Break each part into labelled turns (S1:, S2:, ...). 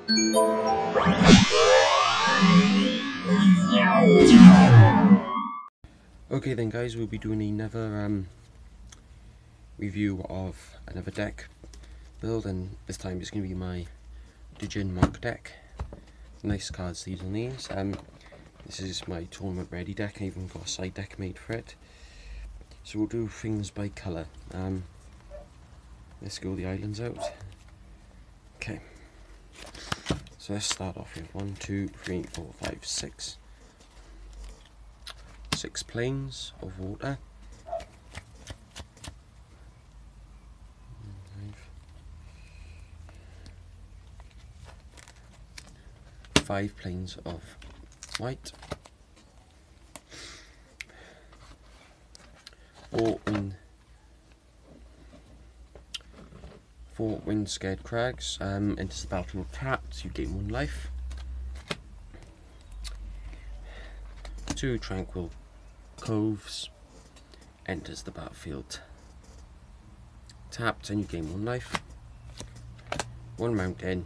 S1: Okay then guys, we'll be doing another review of another deck build, and this time it's going to be my Djinn monk deck. Nice cards these on these. This is my tournament ready deck. I even got a side deck made for it. So we'll do things by colour. Let's go the islands out. Okay. So let's start off with 1, 2, 3, 4, 5, 6. 6 planes of water. 5 planes of white. 4 wind-scared crags. Enters the battlefield tapped, you gain 1 life. 2 tranquil coves. Enters the battlefield tapped and you gain 1 life. 1 mountain.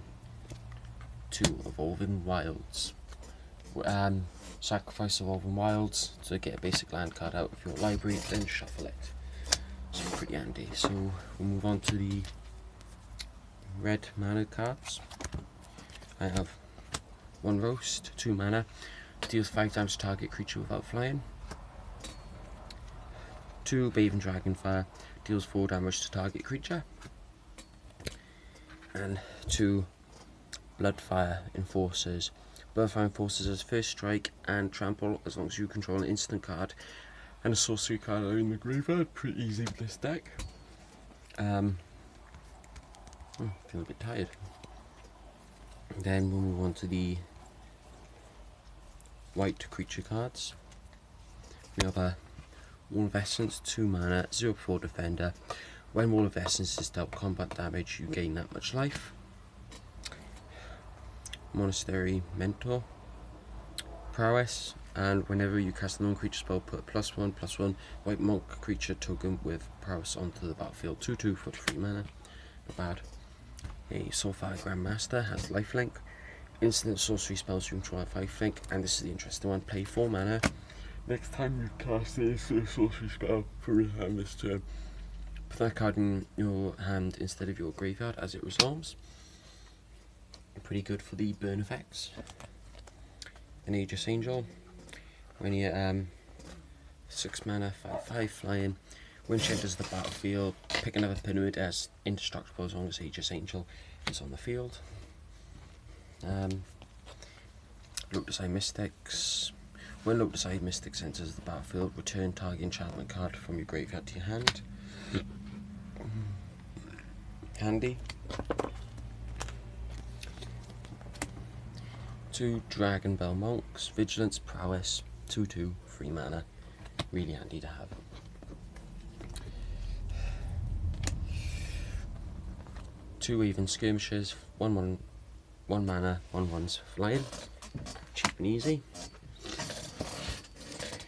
S1: 2 evolving wilds. Sacrifice evolving wilds to get a basic land card out of your library, then shuffle it. So pretty handy. So we'll move on to the red mana cards. I have 1 roast, 2 mana, deals 5 damage to target creature without flying. 2 bathing dragonfire, deals 4 damage to target creature. And 2 Bloodfire enforcers. Bloodfire enforcers has first strike and trample as long as you control an instant card and a sorcery card are in the graveyard. Pretty easy with this deck. Feel a bit tired. Then we'll move on to the white creature cards. We have a Wall of Essence, 2 mana, 0/4 defender. When Wall of Essence is dealt combat damage, you gain that much life. Monastery Mentor, prowess, and whenever you cast a non-creature spell, put a +1/+1 white monk creature token with prowess onto the battlefield. 2/2 for 3 mana, not bad. A Soulfire Grandmaster has lifelink. Instant sorcery spells you control have lifelink, and this is the interesting one. Pay 4 mana. Next time you cast a sorcery spell from your hand this turn, put that card in your hand instead of your graveyard as it resolves. Pretty good for the burn effects. An Aegis Angel. When you 6 mana, 5/5 flying. When she enters the battlefield, pick another pyramid as indestructible as long as Aegis Angel is on the field. Lotus-Eye Mystics. When Lotus-Eye Mystics enters the battlefield, return target enchantment card from your graveyard to your hand. Handy. 2 Dragon Bell Monks, Vigilance, Prowess, 2/2, 3 mana. Really handy to have. 2 Even Skirmishers, 1 mana, 1/1's flying. Cheap and easy.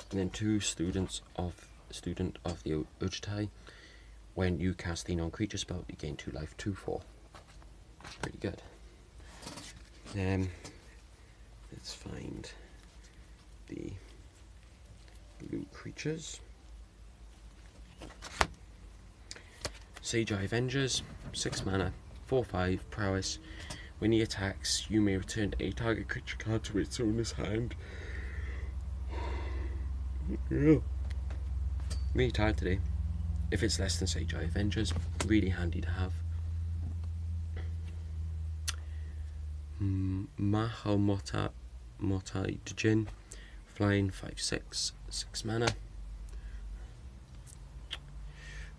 S1: And then 2 Student of the Ujtai. When you cast a non-creature spell, you gain 2 life, 2/4. Pretty good. Let's find the blue creatures. Sage-Eye Avengers, 6 mana, 4/5, prowess. When he attacks, you may return a target creature card to its owner's hand. Really tired today. If it's less than Sage-Eye Avengers, really handy to have. Motai Djinn, flying, 5/6, 6 mana.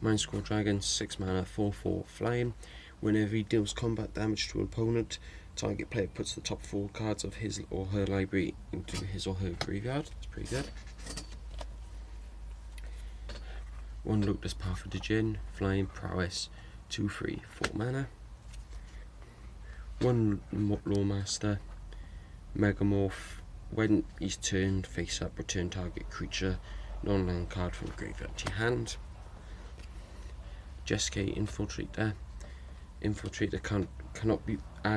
S1: Mindscore Dragon, 6 mana, 4/4 flying. Whenever he deals combat damage to an opponent, target player puts the top 4 cards of his or her library into his or her graveyard. That's pretty good. 1 Lotus Path of Djinn, flying, prowess, 2/3, 4 mana. 1 Lawmaster, Megamorph. When he's turned face up, return target creature non-land card from the graveyard to your hand. Jeskai Infiltrator, Infiltrator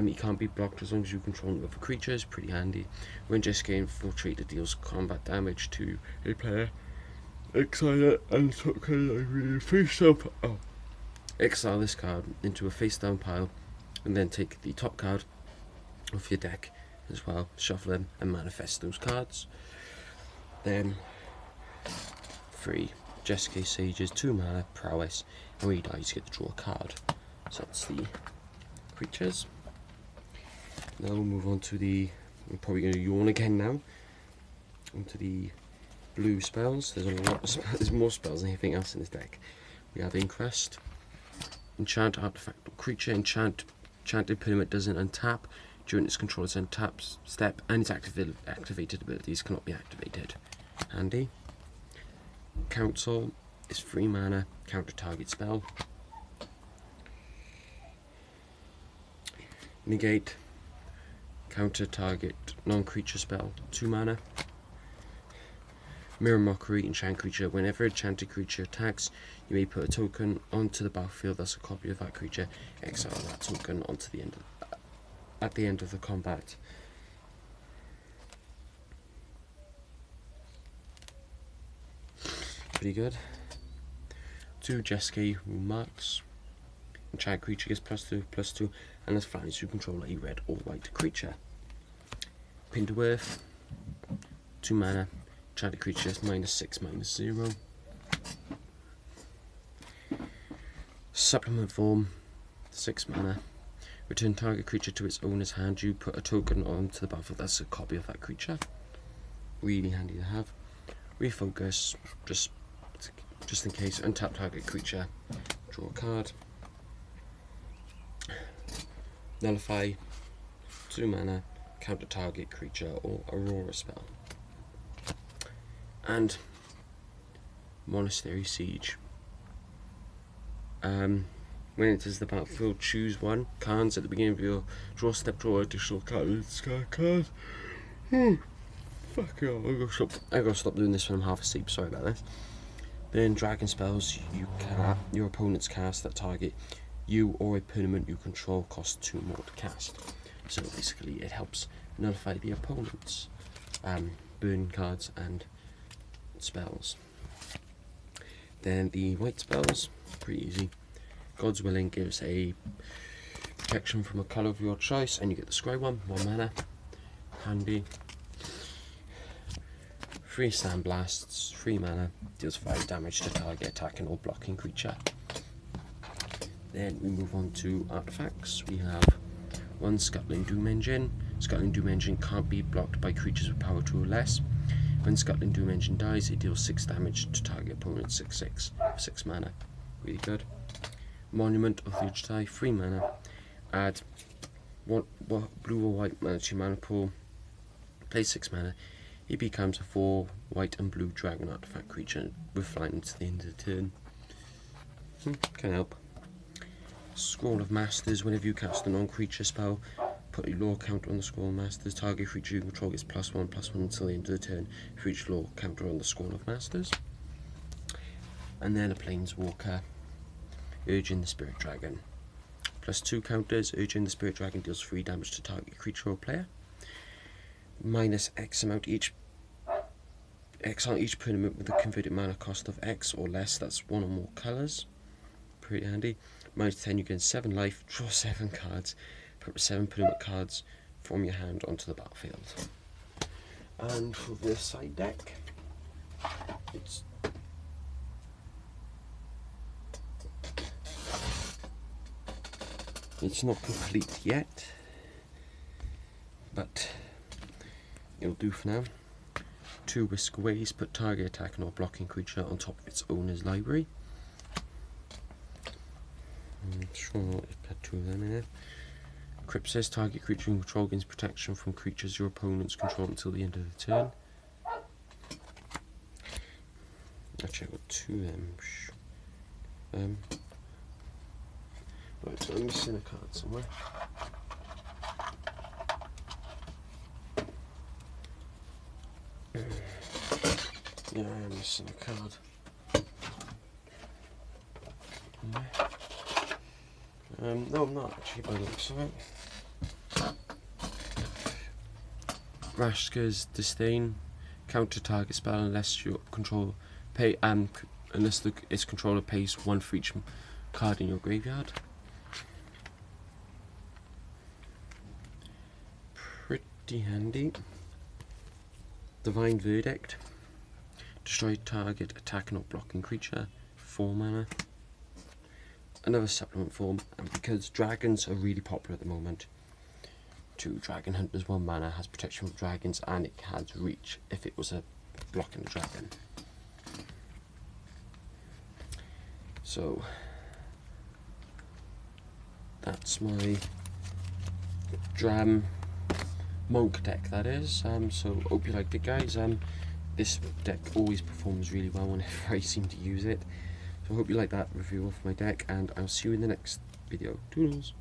S1: he can't be blocked as long as you control other creatures. Pretty handy. When Jeskai Infiltrator deals combat damage to a player, exile it and token face up. Exile this card into a face down pile, and then take the top card of your deck as well, shuffle them and manifest those cards. Then 3 Jeskai Sages, 2 mana, prowess, and when he dies you get to draw a card. So that's the creatures. Now we'll move on to the, I'm probably going to yawn again now, onto the blue spells. There's a lot of spells, there's more spells than anything else in this deck. We have Increst, enchant artifact or creature, enchanted permanent doesn't untap during its controller's untap step, and its activated abilities cannot be activated. Handy. Council is 3 mana, counter target spell. Negate, counter target non-creature spell, 2 mana. Mirror Mockery, enchant creature. Whenever a enchanted creature attacks, you may put a token onto the battlefield that's a copy of that creature. Exile that token onto the end at the end of the combat. Pretty good. 2 Jeskai Rune Marks. Enchant creature gets +2/+2, and as flies you control a red or white creature. Pin to Earth, 2 mana, enchanted creature is -6/-0. Supplement Form, 6 mana. Return target creature to its owner's hand. You put a token onto the battlefield that's a copy of that creature. Really handy to have. Refocus, just in case. Untap target creature, draw a card. Nullify, 2 mana, counter target creature or Aurora spell. And Monastery Siege. When it enters the battlefield, choose 1 cards at the beginning of your draw step, draw additional card. Card. Fuck off. I gotta stop doing this when I'm half asleep, sorry about this. Then dragon spells your opponent's cast that target you or a permanent you control cost 2 more to cast. So basically it helps nullify the opponent's burn cards and spells. Then the white spells, pretty easy. God's Willing gives a protection from a colour of your choice, and you get the Scry one, 1 mana. Handy. 3 Sandblasts, 3 mana, deals 5 damage to target attacking or blocking creature. Then we move on to artifacts. We have 1 Scuttling Doom Engine. Scuttling Doom Engine can't be blocked by creatures with power 2 or less. When Scuttling Doom Engine dies, it deals 6 damage to target opponent 6/6 for 6 mana. Really good. Monument of the Ujtai, 3 mana. Add 1 blue or white mana to your mana pool. Play 6 mana. It becomes a 4 white and blue dragon artifact creature with flying to the end of the turn. Can help. Scroll of Masters. Whenever you cast a non-creature spell, put a lore counter on the Scroll of Masters. Target creature you control gets +1/+1 until the end of the turn for each lore counter on the Scroll of Masters. And then a Planeswalker, Urging the Spirit Dragon. +2 counters. Urging the Spirit Dragon deals 3 damage to target creature or player. Minus X amount X on each permanent with a converted mana cost of X or less. That's 1 or more colours. Pretty handy. -10, you gain 7 life, draw 7 cards, put 7 permanent cards from your hand onto the battlefield. And for this side deck, it's not complete yet, but it'll do for now. 2 Whisk Aways, put target attacking or blocking creature on top of its owner's library. I'm sure I've had 2 of them in there. Crypsis, target creature you control gains protection from creatures your opponents control until the end of the turn. Actually, I've got 2 of them. Right, so I'm missing a card somewhere. Yeah, I am missing a card. No, I'm not actually by the looks of it. Rashka's Disdain. Counter target spell unless your controller unless its controller pays 1 for each card in your graveyard. Pretty handy. Divine Verdict. Destroy target attacking or blocking creature. 4 mana. Another supplement form, and because dragons are really popular at the moment, 2 dragon hunters, 1 mana, has protection from dragons, and it has reach if it was a blocking a dragon. So that's my Dram Monk deck, that is. So hope you liked it, guys. This deck always performs really well whenever I seem to use it. So I hope you like that review of my deck, and I'll see you in the next video. Toodles!